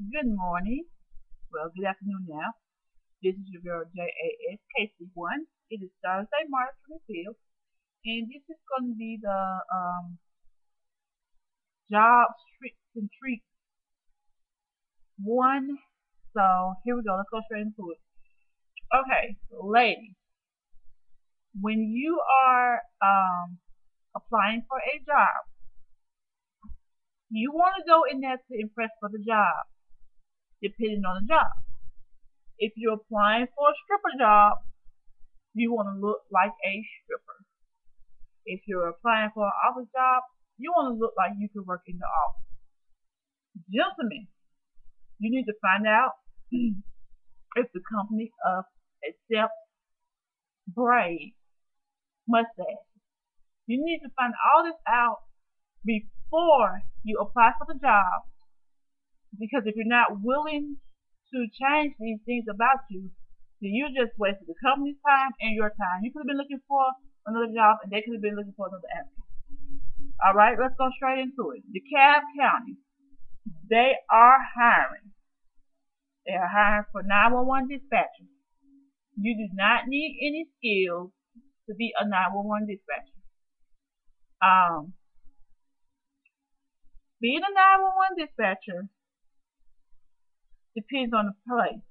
Good morning. Well, good afternoon now. This is your girl JASKC1. It is Thursday, March 25th, and this is going to be the job tricks and treats one. So here we go. Let's go straight into it. Okay, ladies, when you are applying for a job, you want to go in there to impress for the job, depending on the job. If you're applying for a stripper job, you want to look like a stripper. If you're applying for an office job, you want to look like you could work in the office. Gentlemen, you need to find out if the company accepts braids, mustache. You need to find all this out before you apply for the job, because if you're not willing to change these things about you, then you just wasted the company's time and your time. You could have been looking for another job, and they could have been looking for another applicant. All right, let's go straight into it. DeKalb County, they are hiring. They are hiring for 911 dispatchers. You do not need any skills to be a 911 dispatcher. Um, Being a 911 dispatcher depends on the place.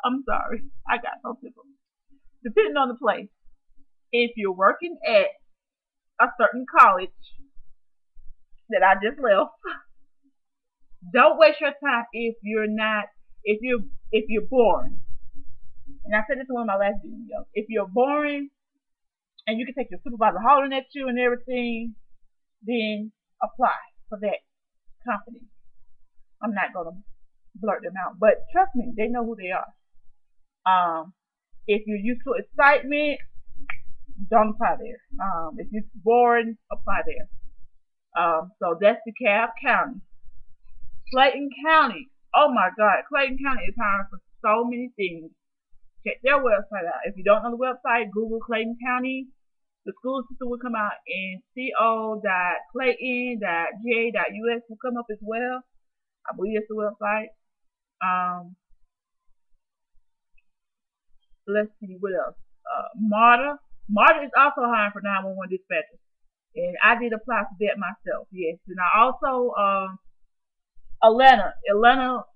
I'm sorry, I got so tickled. Depending on the place. If you're working at a certain college that I just left, don't waste your time if you're boring. And I said this in one of my last videos. If you're boring and you can take your supervisor hollering at you and everything, then apply for that company. I'm not gonna blurt them out, but trust me, they know who they are. If you're used to excitement, don't apply there. If you're boring, apply there. So that's DeKalb County. Clayton County. Oh my God, Clayton County is hiring for so many things. Check their website out. If you don't know the website, Google Clayton County. The school system will come out, and co.clayton.ga.us will come up as well. I believe it's the website. Let's see what else. Marta. Marta is also hiring for 911 dispatchers, and I did apply for that myself. Yes, and I also Atlanta,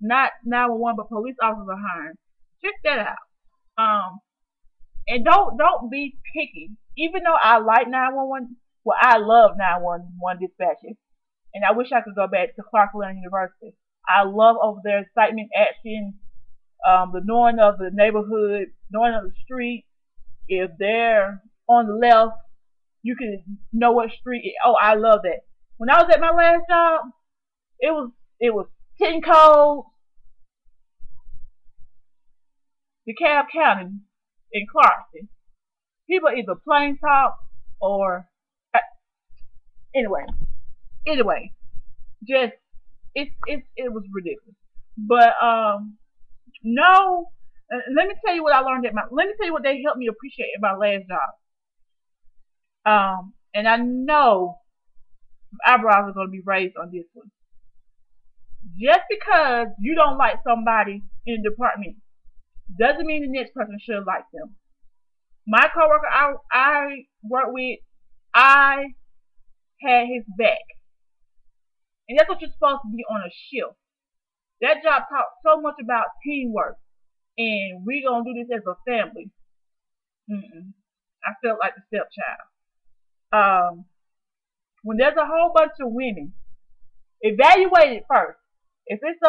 not 911, but police officers are hiring. Check that out. And don't be picky. Even though I like 911, well, I love 911 dispatching, and I wish I could go back to Clark Atlanta University. I love over there excitement, action, the knowing of the neighborhood, knowing of the street. If they're on the left, you can know what street. Oh, I love that. When I was at my last job, it was 10 codes, DeKalb County, in Clarkston. People either plain talk or anyway. Anyway, just it was ridiculous. But no. Let me tell you what I learned at my. Let me tell you what they helped me appreciate at my last job. And I know eyebrows are going to be raised on this one. Just because you don't like somebody in the department doesn't mean the next person should like them. My coworker I work with, I had his back, and that's what you're supposed to be on a shift. That job taught so much about teamwork, and we gonna do this as a family. I felt like the stepchild. Um, when there's a whole bunch of women, evaluate it first. If it's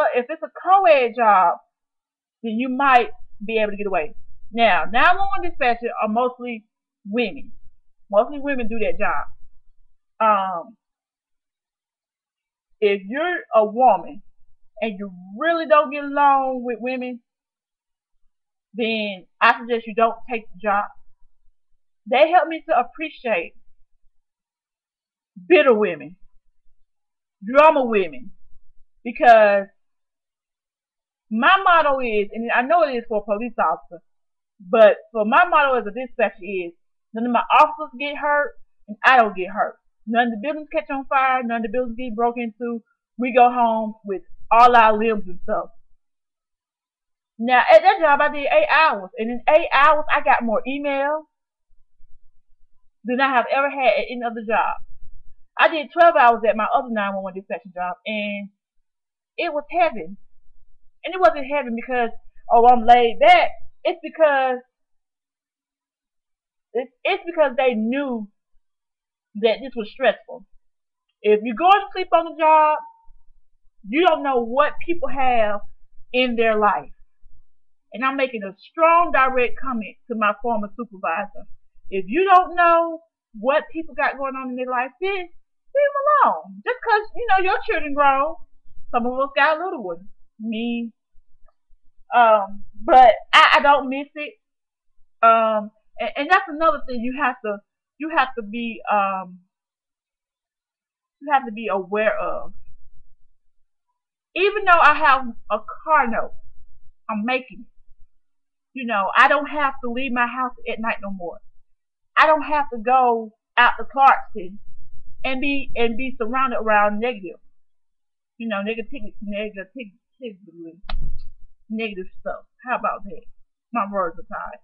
a co-ed job, then you might be able to get away. Now, 911 dispatchers are mostly women. Mostly women do that job. Um, if you're a woman and you really don't get along with women, then I suggest you don't take the job. They help me to appreciate bitter women, drama women, because my motto is, and I know it is for a police officer, but for my motto as a dispatcher is, none of my officers get hurt and I don't get hurt. None of the buildings catch on fire, none of the buildings get broken into, we go home with all our limbs and stuff. Now at that job I did 8 hours, and in 8 hours I got more emails than I have ever had at any other job. I did 12 hours at my other 911 dispatcher job, and it was heaven. And it wasn't heaven because, oh, I'm laid back. It's because it's because they knew that this was stressful. If you go to sleep on the job, you don't know what people have in their life. And I'm making a strong direct comment to my former supervisor. If you don't know what people got going on in their life, then leave them alone. Just because, your children grow. Some of us got little ones. Me. But I don't miss it. And that's another thing you have to be aware of. Even though I have a car note, I'm making it. I don't have to leave my house at night no more. I don't have to go out to Clarkston and be surrounded around negative, negative stuff. How about that? My words are tied.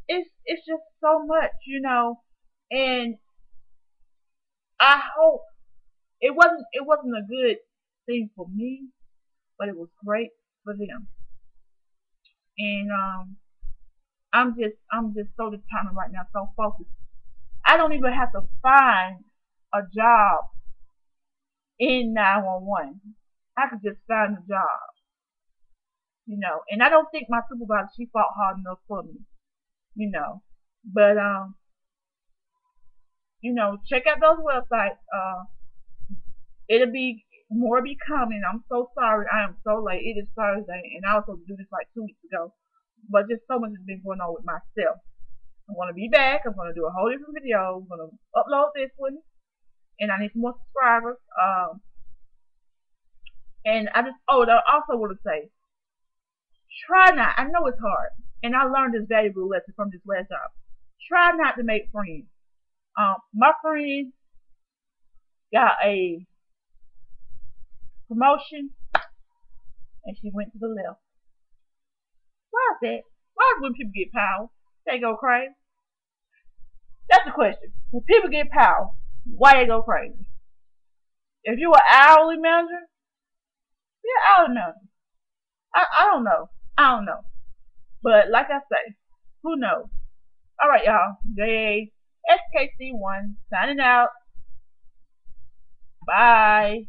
It's just so much, and I hope it wasn't a good thing for me, but it was great for them. And I'm just so determined right now, so focused. I don't even have to find a job in 911. I could just find a job, And I don't think my supervisor, she fought hard enough for me, But check out those websites. It'll be more be coming. I'm so sorry. I am so late. It is Thursday, and I was supposed to do this like 2 weeks ago. But just so much has been going on with myself. I'm going to be back. I'm going to do a whole different video. I'm going to upload this one. And I need some more subscribers. And I also want to say, try not, I know it's hard. And I learned this valuable lesson from this last job. Try not to make friends. My friend got a promotion, and she went to the left. Why is that? Why is when people get power, they go crazy? That's the question. When people get power, why they go crazy? If you're an hourly manager, you're an hourly manager. I don't know. I don't know. But like I say, who knows? Alright, y'all. SKC1 signing out. Bye.